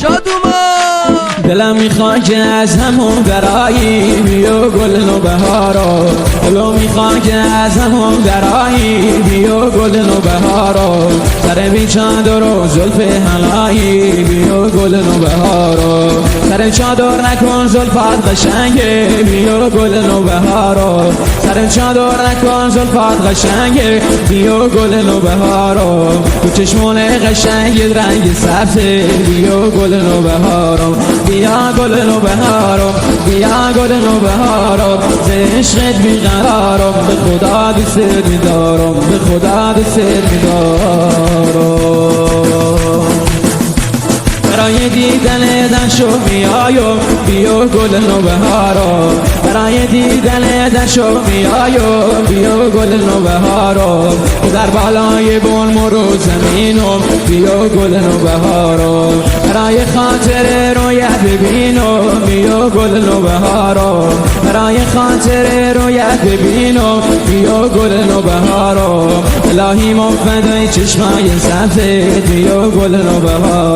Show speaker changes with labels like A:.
A: شادومان
B: دلم میخواد که از همون درایی بیا گل نوبهارا دلم میخواد که از همون درایی بیا گل نوبهارا سر بی چادر و زلف حلایی بیا گل نوبهارا سر چادر نکن زلفات قشنگه بیا گل نوبهارا سر چادر نکن زلفات قشنگه بیا گل نوبهارا تو چشمون قشنگ رنگ سبزه بیا گل نوبهارا بیا گل نوبهارا بیا گل نوبهارا ز عشقت بیقرارم به خدا دوست می‌دارم به خدا دوست می‌دارم برای دیدن دشو میایم بیا گل نوبهارا برای دیدن دشو میایم بیا گل نوبهارا در بالای بلم رو زمینم بیا گل نوبهارا برای خاطر رویت ببینم بیا گل نوبهارا برای خاطر رویت ببینم بیا گل نوبهارا الهی من فدای چشمای سبزت بیا گل نوبهارا